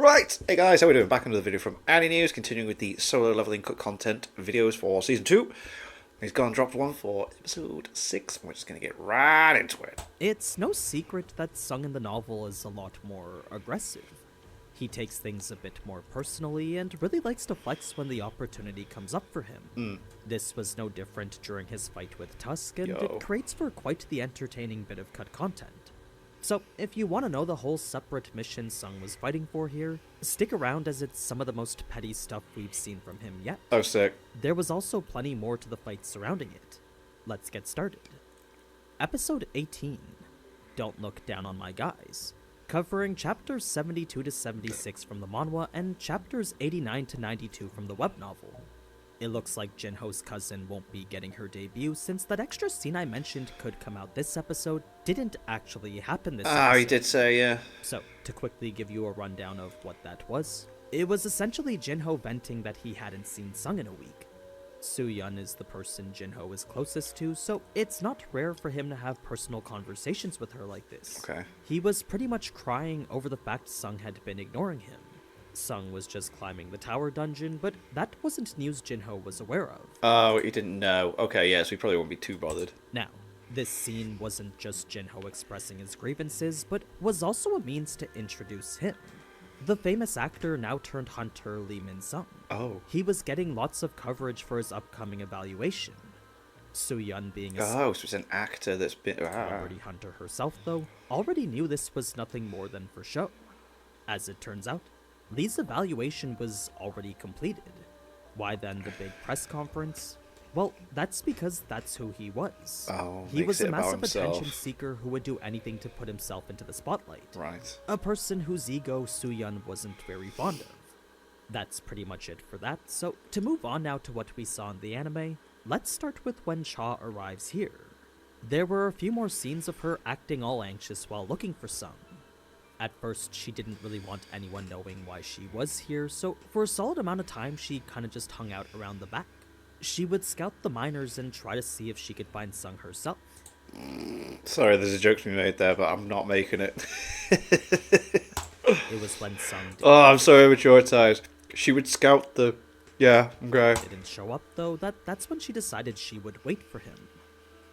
Right, hey guys, how are we doing? Back another video from Annie News, continuing with the solo leveling cut content videos for season 2. He's gone and dropped one for episode 6, and we're just going to get right into it. It's no secret that Sung in the novel is a lot more aggressive. He takes things a bit more personally and really likes to flex when the opportunity comes up for him. This was no different during his fight with Tusk, and it creates for quite the entertaining bit of cut content. So, if you want to know the whole separate mission Sung was fighting for here, stick around as it's some of the most petty stuff we've seen from him yet. Oh, sick. There was also plenty more to the fight surrounding it. Let's get started. Episode 18, Don't Look Down on My Guys, covering chapters 72 to 76 from the manhwa and chapters 89 to 92 from the web novel. It looks like Jinho's cousin won't be getting her debut since that extra scene I mentioned could come out this episode didn't actually happen this episode. He did say, yeah. So, to quickly give you a rundown of what that was, it was essentially Jinho venting that he hadn't seen Sung in a week. Soo-yeon is the person Jinho is closest to, so it's not rare for him to have personal conversations with her like this. Okay. He was pretty much crying over the fact Sung had been ignoring him. Sung was just climbing the tower dungeon, but that wasn't news Jinho was aware of. Oh, he didn't know. Okay, yeah, so he probably won't be too bothered. Now, this scene wasn't just Jinho expressing his grievances, but was also a means to introduce him. The famous actor now turned hunter Lee Min-sung. Oh. He was getting lots of coverage for his upcoming evaluation. Soo-yeon being a Oh, so it's an actor that's been... celebrity hunter herself, though, already knew this was nothing more than for show. As it turns out, Lee's evaluation was already completed. Why then the big press conference? Well, that's because that's who he was. Oh, he makes was it a about massive himself. attention seeker who would do anything to put himself into the spotlight. Right. A person whose ego Soo-yeon wasn't very fond of. That's pretty much it for that, so to move on now to what we saw in the anime, let's start with when Cha arrives here. There were a few more scenes of her acting all anxious while looking for Sung. At first, she didn't really want anyone knowing why she was here, so for a solid amount of time she kinda just hung out around the back. She would scout the miners and try to see if she could find Sung herself. Sorry, there's a joke to be made there, but I'm not making it. It was when Sung Oh, I'm so immature at times. She would scout the... Yeah, okay. didn't show up, though. That's when she decided she would wait for him.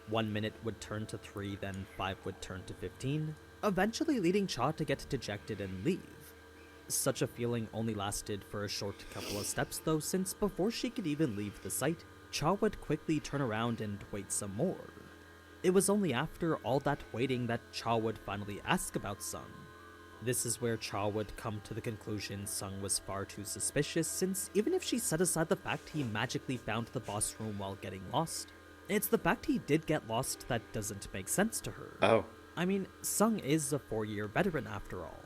1 minute would turn to 3, then 5 would turn to 15, eventually leading Cha to get dejected and leave. Such a feeling only lasted for a short couple of steps though, since before she could even leave the site, Cha would quickly turn around and wait some more. It was only after all that waiting that Cha would finally ask about Sung. This is where Cha would come to the conclusion Sung was far too suspicious, since even if she set aside the fact he magically found the boss room while getting lost, it's the fact he did get lost that doesn't make sense to her. Oh. I mean, Sung is a 4-year veteran after all.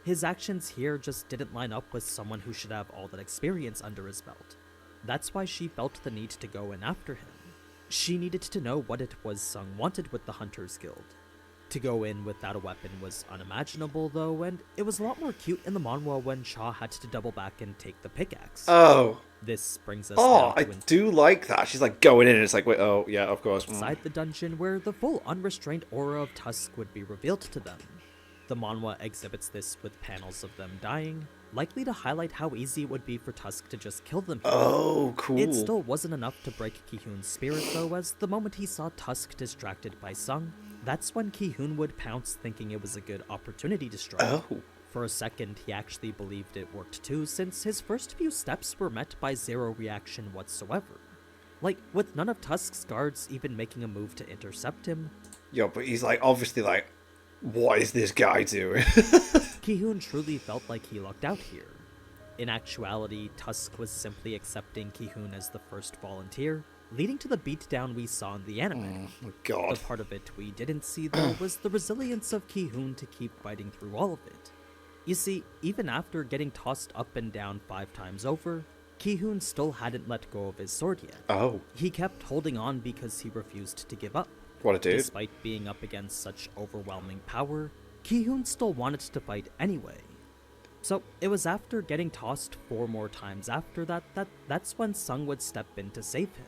His actions here just didn't line up with someone who should have all that experience under his belt. That's why she felt the need to go in after him. She needed to know what it was Sung wanted with the Hunters Guild. To go in without a weapon was unimaginable though, and it was a lot more cute in the manhwa when Cha had to double back and take the pickaxe. Oh. This brings us Oh, now I to do like that. She's like going in and it's like, wait, oh, yeah, of course. inside the dungeon where the full unrestrained aura of Tusk would be revealed to them. The manhwa exhibits this with panels of them dying, likely to highlight how easy it would be for Tusk to just kill them. Oh, cool. It still wasn't enough to break Ki-hoon's spirit though, as the moment he saw Tusk distracted by Sung, that's when Ki-hoon would pounce thinking it was a good opportunity to strike. Oh. For a second, he actually believed it worked too, since his first few steps were met by zero reaction whatsoever. Like, with none of Tusk's guards even making a move to intercept him. Yeah, but he's like, obviously like, what is this guy doing? Ki-hoon truly felt like he lucked out here. In actuality, Tusk was simply accepting Ki-hoon as the first volunteer, leading to the beatdown we saw in the anime. Oh, God. The part of it we didn't see, though, was the resilience of Ki-hoon to keep fighting through all of it. You see, even after getting tossed up and down 5 times over, Ki-hoon still hadn't let go of his sword yet. Oh. He kept holding on because he refused to give up. What a dude. Despite being up against such overwhelming power, Ki-hoon still wanted to fight anyway. So it was after getting tossed 4 more times after that's when Sung would step in to save him.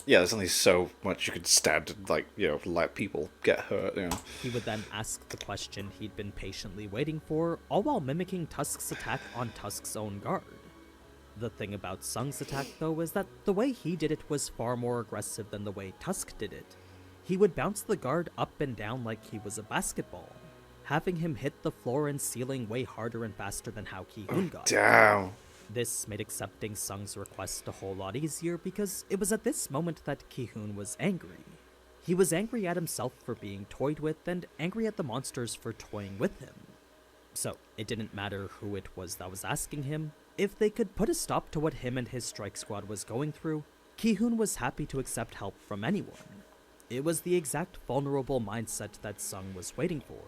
Yeah, there's only so much you could stand and, like, let people get hurt, He would then ask the question he'd been patiently waiting for, all while mimicking Tusk's attack on Tusk's own guard. The thing about Sung's attack, though, is that the way he did it was far more aggressive than the way Tusk did it. He would bounce the guard up and down like he was a basketball, having him hit the floor and ceiling way harder and faster than how Ki-hoon got. Damn. This made accepting Sung's request a whole lot easier because it was at this moment that Ki-hoon was angry. He was angry at himself for being toyed with and angry at the monsters for toying with him. So, it didn't matter who it was that was asking him. If they could put a stop to what him and his strike squad was going through, Ki-hoon was happy to accept help from anyone. It was the exact vulnerable mindset that Sung was waiting for.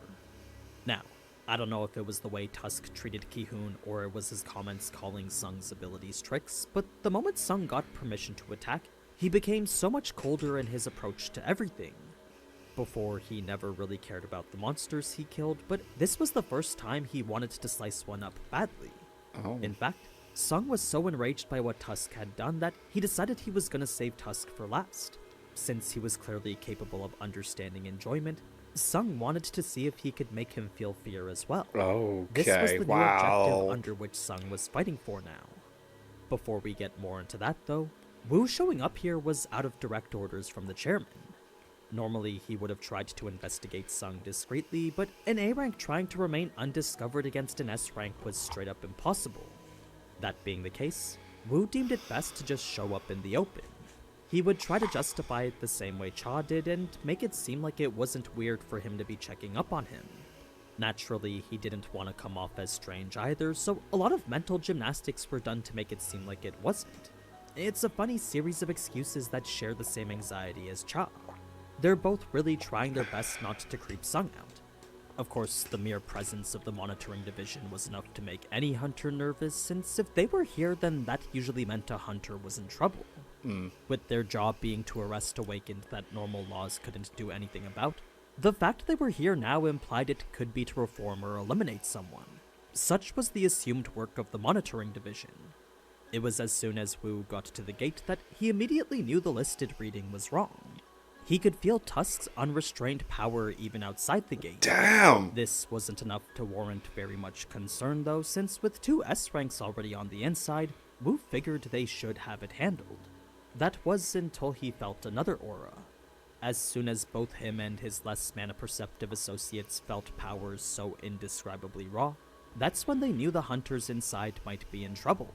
Now, I don't know if it was the way Tusk treated Ki-hoon or it was his comments calling Sung's abilities tricks, but the moment Sung got permission to attack, he became so much colder in his approach to everything. Before, he never really cared about the monsters he killed, but this was the first time he wanted to slice one up badly. Oh. In fact, Sung was so enraged by what Tusk had done that he decided he was going to save Tusk for last. Since he was clearly capable of understanding enjoyment, Sung wanted to see if he could make him feel fear as well. Okay, This was the new wow. objective under which Sung was fighting for now. Before we get more into that though, Wu showing up here was out of direct orders from the chairman. Normally, he would have tried to investigate Sung discreetly, but an A rank trying to remain undiscovered against an S rank was straight up impossible. That being the case, Wu deemed it best to just show up in the open. He would try to justify it the same way Cha did and make it seem like it wasn't weird for him to be checking up on him. Naturally, he didn't want to come off as strange either, so a lot of mental gymnastics were done to make it seem like it wasn't. It's a funny series of excuses that share the same anxiety as Cha. They're both really trying their best not to creep Sung out. Of course, the mere presence of the monitoring division was enough to make any hunter nervous, since if they were here, then that usually meant a hunter was in trouble. With their job being to arrest Awakened that normal laws couldn't do anything about, the fact they were here now implied it could be to reform or eliminate someone. Such was the assumed work of the monitoring division. It was as soon as Wu got to the gate that he immediately knew the listed reading was wrong. He could feel Tusk's unrestrained power even outside the gate. Damn! This wasn't enough to warrant very much concern though, since with 2 S ranks already on the inside, Wu figured they should have it handled. That was until he felt another aura. As soon as both him and his less mana-perceptive associates felt powers so indescribably raw, that's when they knew the hunters inside might be in trouble.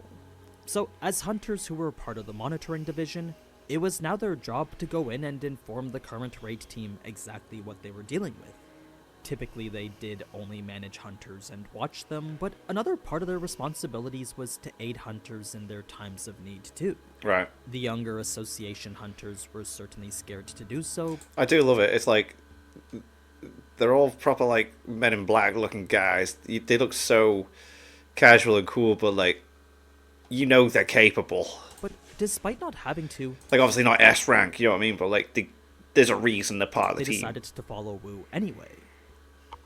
So, as hunters who were part of the monitoring division, it was now their job to go in and inform the current raid team exactly what they were dealing with. Typically, they did only manage hunters and watch them, but another part of their responsibilities was to aid hunters in their times of need too. Right. The younger association hunters were certainly scared to do so. I do love it. It's like, they're all proper, like, Men in Black looking guys. They look so casual and cool, but, like, they're capable. But despite not having to, Like, obviously not S rank, you know what I mean? But, like, there's a reason they're part of the they team. decided to follow Wu anyway.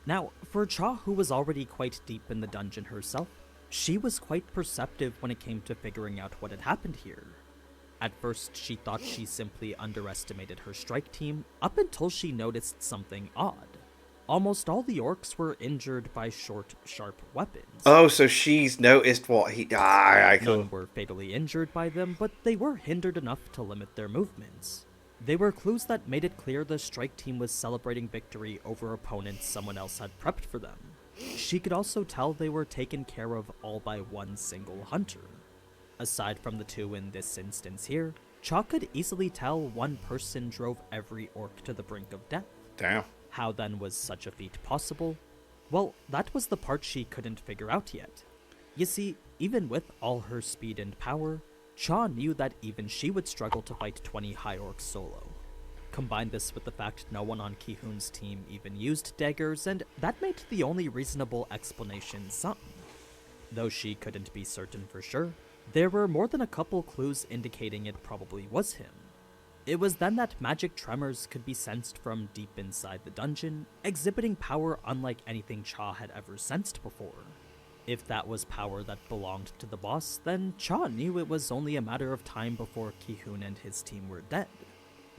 Now, for Cha, who was already quite deep in the dungeon herself, she was quite perceptive when it came to figuring out what had happened here. At first, she thought she simply underestimated her strike team, up until she noticed something odd. Almost all the orcs were injured by short, sharp weapons. Oh, so she's noticed what he... I None were fatally injured by them, but they were hindered enough to limit their movements. They were clues that made it clear the strike team was celebrating victory over opponents someone else had prepped for them. She could also tell they were taken care of all by one single hunter. Aside from the 2 in this instance here, Cha could easily tell one person drove every orc to the brink of death. Damn. How then was such a feat possible? Well, that was the part she couldn't figure out yet. You see, even with all her speed and power, Cha knew that even she would struggle to fight 20 high orcs solo. Combine this with the fact no one on Ki-hoon's team even used daggers, and that made the only reasonable explanation Sung. Though she couldn't be certain for sure, there were more than a couple clues indicating it probably was him. It was then that magic tremors could be sensed from deep inside the dungeon, exhibiting power unlike anything Cha had ever sensed before. If that was power that belonged to the boss, then Cha knew it was only a matter of time before Ki-hoon and his team were dead.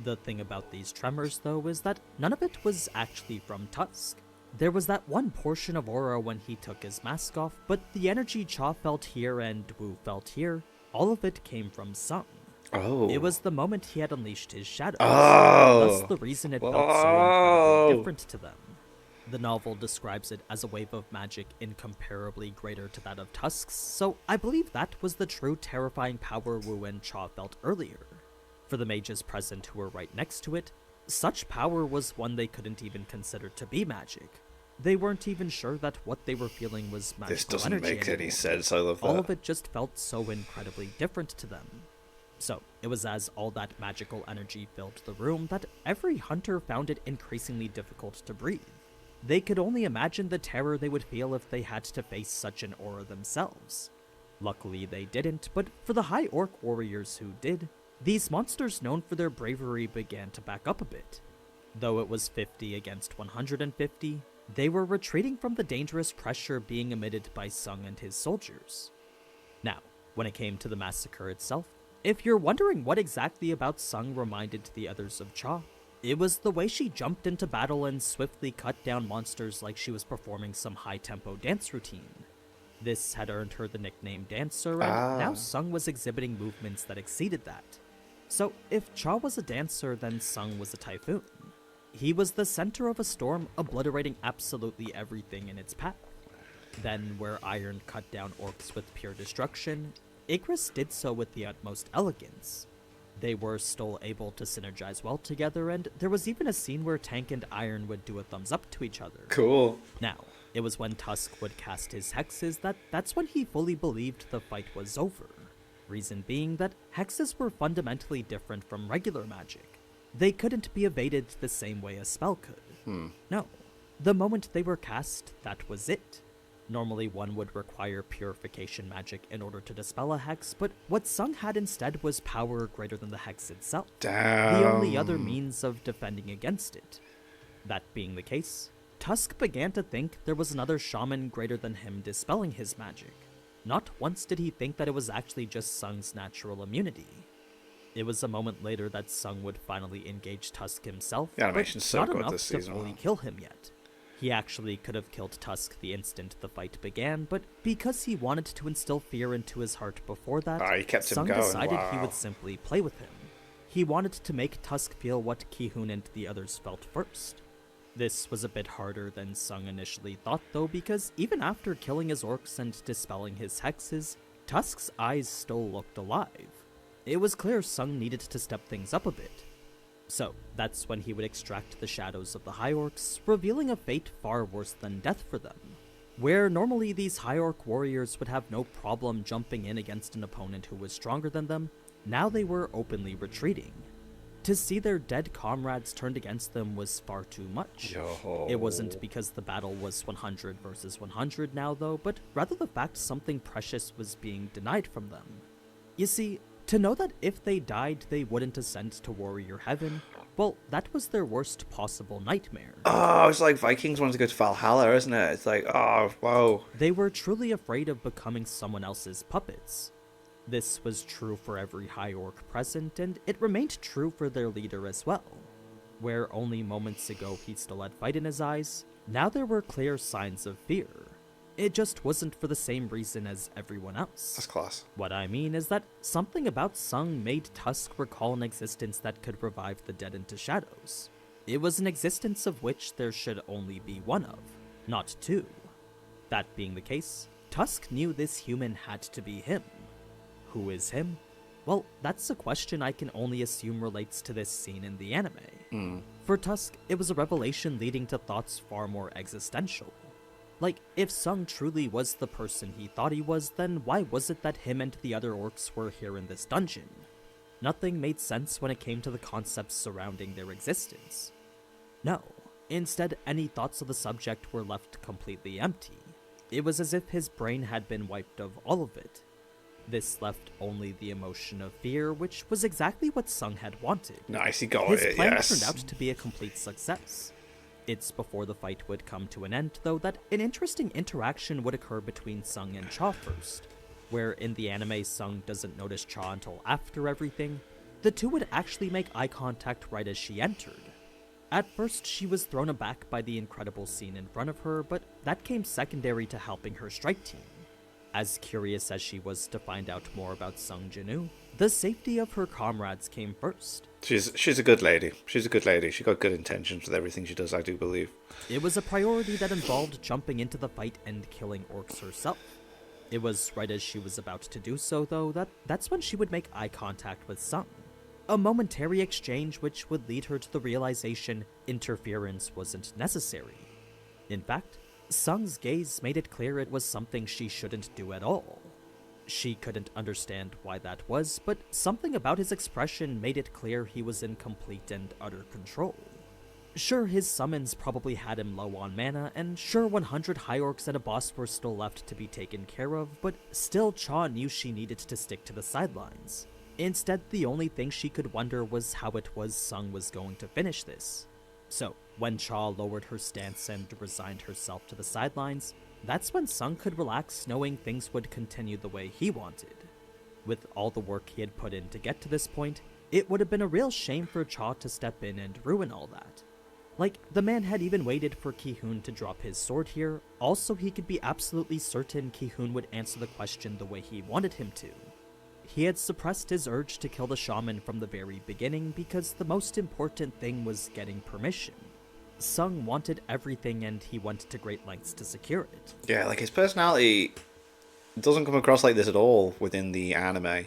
The thing about these tremors, though, is that none of it was actually from Tusk. There was that one portion of aura when he took his mask off, but the energy Cha felt here and Wu felt here, all of it came from Sung. Oh. It was the moment he had unleashed his shadows. Oh. That's the reason it felt so incredibly different to them. The novel describes it as a wave of magic incomparably greater to that of Tusk's, so I believe that was the true terrifying power Wu and Cha felt earlier. For the mages present who were right next to it, such power was one they couldn't even consider to be magic. They weren't even sure that what they were feeling was magical energy. This doesn't make any anymore. sense. I love that. All of it just felt so incredibly different to them. So, it was as all that magical energy filled the room that every hunter found it increasingly difficult to breathe. They could only imagine the terror they would feel if they had to face such an aura themselves. Luckily they didn't, but for the High Orc warriors who did, these monsters known for their bravery began to back up a bit. Though it was 50 against 150, they were retreating from the dangerous pressure being emitted by Sung and his soldiers. Now, when it came to the massacre itself, if you're wondering what exactly about Sung reminded the others of Cha, it was the way she jumped into battle and swiftly cut down monsters like she was performing some high-tempo dance routine. This had earned her the nickname Dancer, and now Sung was exhibiting movements that exceeded that. So, if Cha was a dancer, then Sung was a typhoon. He was the center of a storm, obliterating absolutely everything in its path. Then, where Iron cut down orcs with pure destruction, Igris did so with the utmost elegance. They were still able to synergize well together, and there was even a scene where Tank and Iron would do a thumbs up to each other. Cool. Now, it was when Tusk would cast his hexes that's when he fully believed the fight was over. Reason being that hexes were fundamentally different from regular magic. They couldn't be evaded the same way a spell could. No. The moment they were cast, that was it. Normally one would require purification magic in order to dispel a hex, but what Sung had instead was power greater than the hex itself. Damn. The only other means of defending against it. That being the case, Tusk began to think there was another shaman greater than him dispelling his magic. Not once did he think that it was actually just Sung's natural immunity. It was a moment later that Sung would finally engage Tusk himself, The animation's so but not good enough this to season. fully kill him yet. He actually could have killed Tusk the instant the fight began, but because he wanted to instill fear into his heart before that, He kept him Sung going. decided he Wow. would simply play with him. He wanted to make Tusk feel what Ki-Hun and the others felt first. This was a bit harder than Sung initially thought though, because even after killing his orcs and dispelling his hexes, Tusk's eyes still looked alive. It was clear Sung needed to step things up a bit. So, that's when he would extract the shadows of the High Orcs, revealing a fate far worse than death for them. Where normally these High Orc warriors would have no problem jumping in against an opponent who was stronger than them, now they were openly retreating. To see their dead comrades turned against them was far too much. Yo. It wasn't because the battle was 100 versus 100 now though, but rather the fact something precious was being denied from them. You see, to know that if they died they wouldn't ascend to warrior heaven, well, that was their worst possible nightmare. Oh, it's like Vikings wanting to go to Valhalla, isn't it? It's like, oh, whoa. They were truly afraid of becoming someone else's puppets. This was true for every High Orc present, and it remained true for their leader as well. Where only moments ago he still had fight in his eyes, now there were clear signs of fear. It just wasn't for the same reason as everyone else. That's class. What I mean is that something about Sung made Tusk recall an existence that could revive the dead into shadows. It was an existence of which there should only be one of, not two. That being the case, Tusk knew this human had to be him. Who is him? Well, that's a question I can only assume relates to this scene in the anime. For Tusk, it was a revelation leading to thoughts far more existential. Like, if Sung truly was the person he thought he was, then why was it that him and the other orcs were here in this dungeon? Nothing made sense when it came to the concepts surrounding their existence. No, instead any thoughts of the subject were left completely empty. It was as if his brain had been wiped of all of it. This left only the emotion of fear, which was exactly what Sung had wanted. Nice, he got His it, plan yes. turned out to be a complete success. It's before the fight would come to an end, though, that an interesting interaction would occur between Sung and Cha first, where in the anime Sung doesn't notice Cha until after everything. The two would actually make eye contact right as she entered. At first, she was thrown aback by the incredible scene in front of her, but that came secondary to helping her strike team. As curious as she was to find out more about Sung Jinu, the safety of her comrades came first. She's a good lady. She's a good lady. She got good intentions with everything she does, I do believe. It was a priority that involved jumping into the fight and killing orcs herself. It was right as she was about to do so, though, that's when she would make eye contact with Sung. A momentary exchange which would lead her to the realization interference wasn't necessary. In fact, Sung's gaze made it clear it was something she shouldn't do at all. She couldn't understand why that was, but something about his expression made it clear he was in complete and utter control. Sure, his summons probably had him low on mana, and sure 100 high orcs and a boss were still left to be taken care of, but still Cha knew she needed to stick to the sidelines. Instead, the only thing she could wonder was how it was Sung was going to finish this. So, when Cha lowered her stance and resigned herself to the sidelines, that's when Sung could relax knowing things would continue the way he wanted. With all the work he had put in to get to this point, it would have been a real shame for Cha to step in and ruin all that. Like, the man had even waited for Ki-hoon to drop his sword here, also he could be absolutely certain Ki-hoon would answer the question the way he wanted him to. He had suppressed his urge to kill the shaman from the very beginning because the most important thing was getting permission. Sung wanted everything and he went to great lengths to secure it. Yeah, like his personality doesn't come across like this at all within the anime.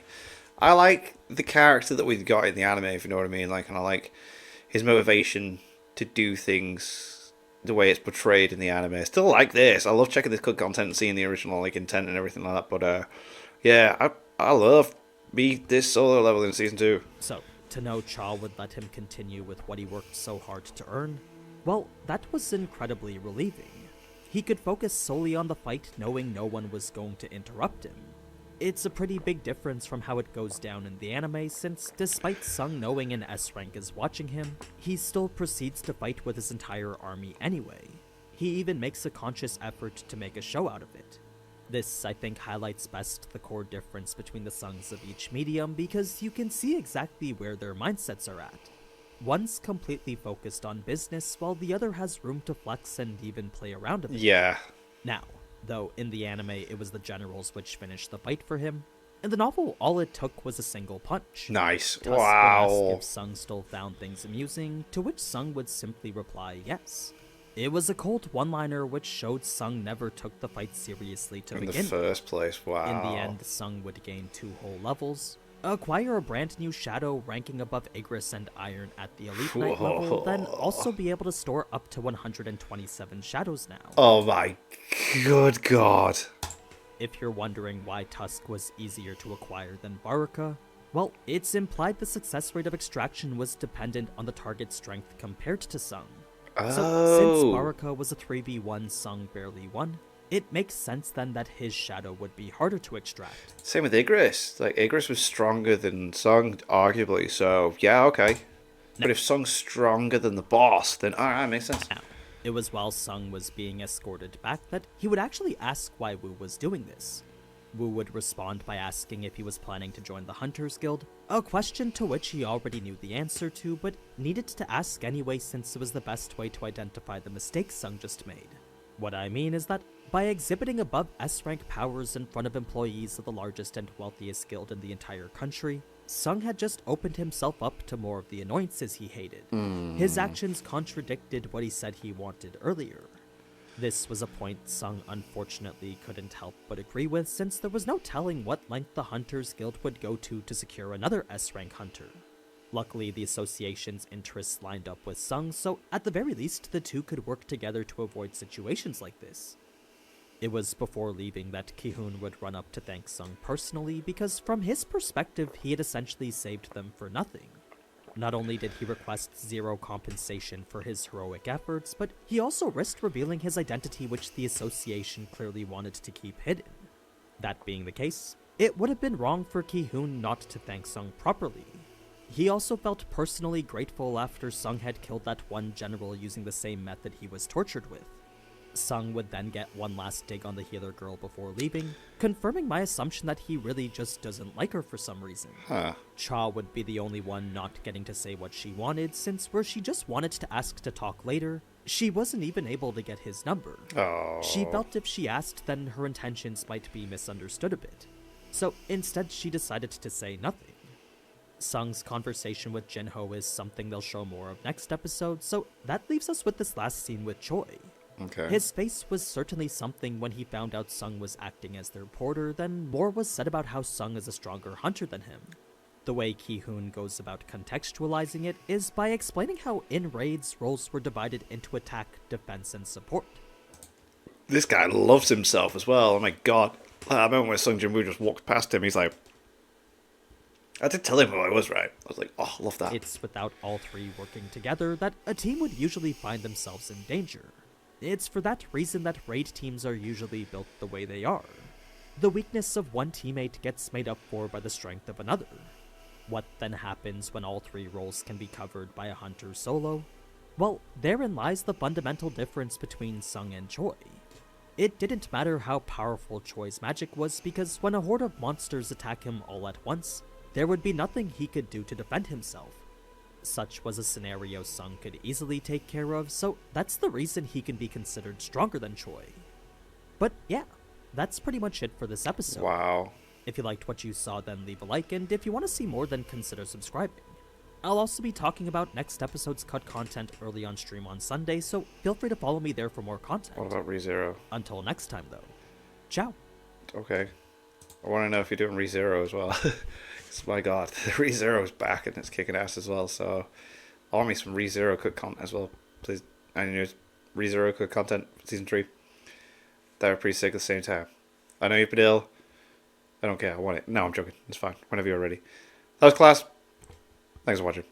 I like the character that we've got in the anime, if you know what I mean. Like, and I like his motivation to do things the way it's portrayed in the anime. I still like this. I love checking this cut content and seeing the original like intent and everything like that. But yeah, I love this solo level in season 2. So, to know Cha would let him continue with what he worked so hard to earn, well, that was incredibly relieving. He could focus solely on the fight knowing no one was going to interrupt him. It's a pretty big difference from how it goes down in the anime, since despite Sung knowing an S rank is watching him, he still proceeds to fight with his entire army anyway. He even makes a conscious effort to make a show out of it. This, I think, highlights best the core difference between the Sungs of each medium because you can see exactly where their mindsets are at. One's completely focused on business, while the other has room to flex and even play around a bit. Yeah. Now, though in the anime it was the generals which finished the fight for him, in the novel all it took was a single punch. Nice. Tusk Wow. would ask if Sung still found things amusing, to which Sung would simply reply yes. It was a cold one-liner which showed Sung never took the fight seriously to begin In the first place, wow. In the end, Sung would gain 2 whole levels, acquire a brand new shadow ranking above Igris and Iron at the Elite Knight level, then also be able to store up to 127 shadows now. Oh my good god. If you're wondering why Tusk was easier to acquire than Baruka, well, it's implied the success rate of extraction was dependent on the target strength compared to Sung. So, since Baruka was a 3v1 Sung barely won, it makes sense then that his shadow would be harder to extract. Same with Igris. Like, Igris was stronger than Sung, arguably, so yeah, okay. But if Sung's stronger than the boss, then alright, makes sense. Now, it was while Sung was being escorted back that he would actually ask why Wu was doing this. Wu would respond by asking if he was planning to join the Hunters Guild, a question to which he already knew the answer to, but needed to ask anyway since it was the best way to identify the mistakes Sung just made. What I mean is that, by exhibiting above S-rank powers in front of employees of the largest and wealthiest guild in the entire country, Sung had just opened himself up to more of the annoyances he hated. His actions contradicted what he said he wanted earlier. This was a point Sung unfortunately couldn't help but agree with, since there was no telling what length the Hunters Guild would go to secure another S-rank hunter. Luckily, the association's interests lined up with Sung, so at the very least, the two could work together to avoid situations like this. It was before leaving that Ki-hoon would run up to thank Sung personally, because from his perspective, he had essentially saved them for nothing. Not only did he request 0 compensation for his heroic efforts, but he also risked revealing his identity, which the association clearly wanted to keep hidden. That being the case, it would have been wrong for Ki-hoon not to thank Sung properly. He also felt personally grateful after Sung had killed that one general using the same method he was tortured with. Sung would then get one last dig on the healer girl before leaving, confirming my assumption that he really just doesn't like her for some reason. Huh. Cha would be the only one not getting to say what she wanted, since where she just wanted to ask to talk later, she wasn't even able to get his number. Oh. She felt if she asked, then her intentions might be misunderstood a bit. So instead, she decided to say nothing. Sung's conversation with Jinho is something they'll show more of next episode, so that leaves us with this last scene with Choi. Okay. His face was certainly something when he found out Sung was acting as their porter, then more was said about how Sung is a stronger hunter than him. The way Ki-hoon goes about contextualizing it is by explaining how in raids, roles were divided into attack, defense, and support. This guy loves himself as well. Oh my god. I remember when Sung Jin-woo just walked past him, he's like... I did tell him who I was, right? I was like, oh, I love that. It's without all three working together that a team would usually find themselves in danger. It's for that reason that raid teams are usually built the way they are. The weakness of one teammate gets made up for by the strength of another. What then happens when all three roles can be covered by a hunter solo? Well, therein lies the fundamental difference between Sung and Choi. It didn't matter how powerful Choi's magic was, because when a horde of monsters attack him all at once, there would be nothing he could do to defend himself. Such was a scenario Sung could easily take care of, so that's the reason he can be considered stronger than Choi. But yeah, that's pretty much it for this episode. Wow. If you liked what you saw, then leave a like, and if you want to see more, then consider subscribing. I'll also be talking about next episode's cut content early on stream on Sunday, so feel free to follow me there for more content. What about ReZero? Until next time, though. Ciao. Okay. I want to know if you're doing ReZero as well. 'Cause my god, ReZero's back and it's kicking ass as well, so I want me some ReZero cut content as well, please. And there's ReZero cut content for season 3. That are pretty sick at the same time. I know you've been ill. I don't care, I want it. No, I'm joking. It's fine. Whenever you're ready. That was class. Thanks for watching.